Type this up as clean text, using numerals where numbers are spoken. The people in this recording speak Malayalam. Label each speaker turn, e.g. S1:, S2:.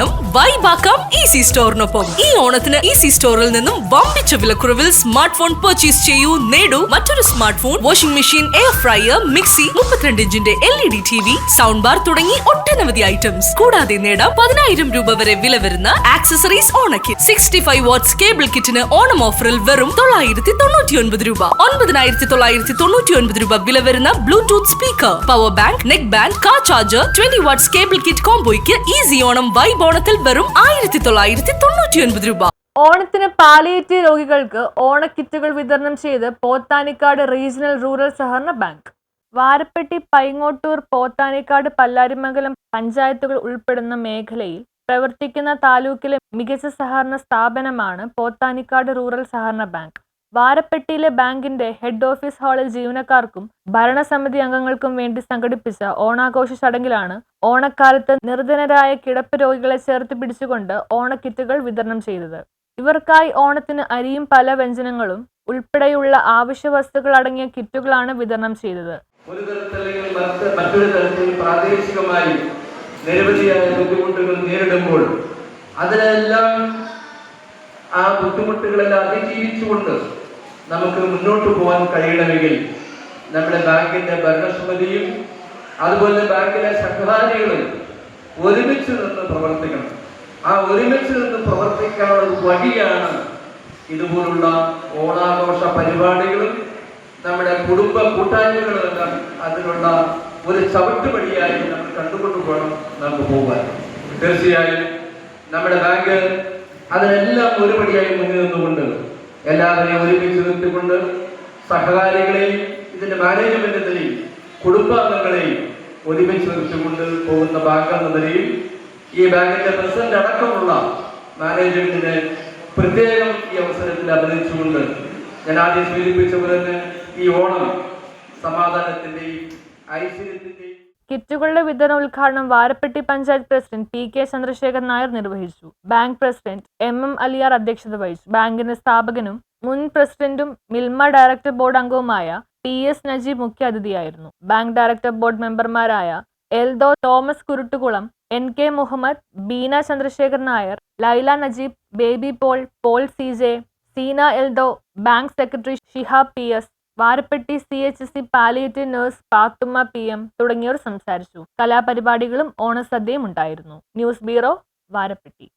S1: ഓണം വൈബാക്കാം ഈസി സ്റ്റോറിനൊപ്പം. ഈ ഓണത്തിന് ഈസി സ്റ്റോറിൽ നിന്നും വമ്പിച്ച വിലക്കുറവിൽ സ്മാർട്ട് ഫോൺ പർച്ചേസ് ചെയ്യൂ, നേടൂ മറ്റൊരു smart phone, washing machine, air fryer, mixie, 32 ഇഞ്ചിന്റെ LED TV, sound bar തുടങ്ങി ഒട്ടനവധി ഐറ്റംസ്. കൂടാതെ നേടാം 10,000 രൂപ വരെ വില വരുന്ന ആക്സസറീസ് ഓണക്കിറ്റ്. 65 വാട്ട്സ് കേബിൾ കിറ്റിന് ഓണം ഓഫറിൽ വെറും 999 രൂപ. 9,999 രൂപ വില വരുന്ന bluetooth speaker, power bank, neck band, car charger, 20 watts cable kit കോംബോയ്ക്ക് ഈസി ഓണം വൈബ് ഓണത്തിൽ വെറും 1999 രൂപ.
S2: ഓണത്തിന് പാലിയേറ്റീവ് രോഗികൾക്ക് ഓണക്കിറ്റുകൾ വിതരണം ചെയ്ത് പോത്താനിക്കാട് റീജിയണൽ റൂറൽ സഹകരണ ബാങ്ക്. വാരപ്പെട്ടി, പൈങ്ങോട്ടൂർ, പോത്താനിക്കാട്, പല്ലാരിമംഗലം പഞ്ചായത്തുകൾ ഉൾപ്പെടുന്ന മേഖലയിൽ പ്രവർത്തിക്കുന്ന താലൂക്കിലെ മികച്ച സഹകരണ സ്ഥാപനമാണ് പോത്താനിക്കാട് റൂറൽ സഹകരണ ബാങ്ക്. വാരപ്പെട്ടിയിലെ ബാങ്കിന്റെ ഹെഡ് ഓഫീസ് ഹാളിൽ ജീവനക്കാർക്കും ഭരണസമിതി അംഗങ്ങൾക്കും വേണ്ടി സംഘടിപ്പിച്ച ഓണാഘോഷ ചടങ്ങിലാണ് ഓണക്കാലത്ത് നിർധനരായ കിടപ്പ് രോഗികളെ ചേർത്ത് പിടിച്ചുകൊണ്ട് ഓണക്കിറ്റുകൾ വിതരണം ചെയ്തത്. ഇവർക്കായി ഓണത്തിന് അരിയും പല വ്യഞ്ജനങ്ങളും ഉൾപ്പെടെയുള്ള ആവശ്യ വസ്തുക്കൾ അടങ്ങിയ കിറ്റുകളാണ് വിതരണം ചെയ്തത്.
S3: ഒരു തരത്തിലെങ്കിൽ മറ്റൊരു തരത്തിൽ പ്രാദേശികമായി നിരവധിയായ ബുദ്ധിമുട്ടുകൾ നേരിടുമ്പോൾ അതിനെല്ലാം ആ ബുദ്ധിമുട്ടുകളെല്ലാം അതിജീവിച്ചുകൊണ്ട് നമുക്ക് മുന്നോട്ട് പോകാൻ കഴിയണമെങ്കിൽ നമ്മുടെ ബാങ്കിന്റെ ഭരണസമിതിയും അതുപോലെ ബാങ്കിലെ സംഘാടകരും ഒരുമിച്ച് നിന്ന് പ്രവർത്തിക്കണം. ആ ഒരുമിച്ച് നിന്ന് പ്രവർത്തിക്കാനുള്ള വഴിയാണ് ഇതുപോലുള്ള ഓണാഘോഷ പരിപാടികളും നമ്മുടെ കുടുംബ കൂട്ടായ്മകളെല്ലാം അതിനുള്ള ഒരു ചവിട്ടുപടിയായി നമ്മൾ കണ്ടുകൊണ്ടു പോകണം നമുക്ക് പോകാൻ. തീർച്ചയായും നമ്മുടെ ബാങ്ക് അതിനെല്ലാം ഒരുപടിയായി മുന്നിൽ നിന്നുകൊണ്ട് എല്ലാവരെയും ഒരുമിച്ച് നിർത്തിക്കൊണ്ട് സഹകാരികളെയും ഇതിന്റെ മാനേജ്മെന്റിനെയും കുടുംബാംഗങ്ങളെയും ഒരുമിച്ച് നിർത്തിക്കൊണ്ട് പോകുന്ന ബാങ്ക് എന്ന നിലയിൽ ഈ ബാങ്കിന്റെ പ്രസിഡന്റ് അടക്കമുള്ള മാനേജ്മെന്റിനെ പ്രത്യേകം ഈ അവസരത്തിൽ അഭിനന്ദിച്ചുകൊണ്ട് ഞാൻ ആദ്യം സൂചിപ്പിച്ച പോലെ തന്നെ ഈ ഓണം സമാധാനത്തിന്റെയും ഐശ്വര്യത്തിന്റെയും.
S2: കിറ്റുകളുടെ വിതരണ ഉദ്ഘാടനം വാരപ്പെട്ടി പഞ്ചായത്ത് പ്രസിഡന്റ് PK ചന്ദ്രശേഖർ നായർ നിർവഹിച്ചു. ബാങ്ക് പ്രസിഡന്റ് MM അലിയാർ അധ്യക്ഷത വഹിച്ചു. ബാങ്കിന്റെ സ്ഥാപകനും മുൻ പ്രസിഡന്റും മിൽമ ഡയറക്ടർ ബോർഡ് അംഗവുമായ TS നജീബ് മുഖ്യ അതിഥിയായിരുന്നു. ബാങ്ക് ഡയറക്ടർ ബോർഡ് മെമ്പർമാരായ Eldo Thomas Kuruttukulam, NK Muhammad, Beena Chandrasekhar Nair, Laila Najeeb, Baby Paul, Paul CJ, Seena Eldo, bank secretary Shihab PS, Varappetty CHC palliative nurse Pathumma PM തുടങ്ങിയവർ സംസാരിച്ചു. കലാപരിപാടികളും ഓണസദ്യയും ഉണ്ടായിരുന്നു. News bureau, Varappetty.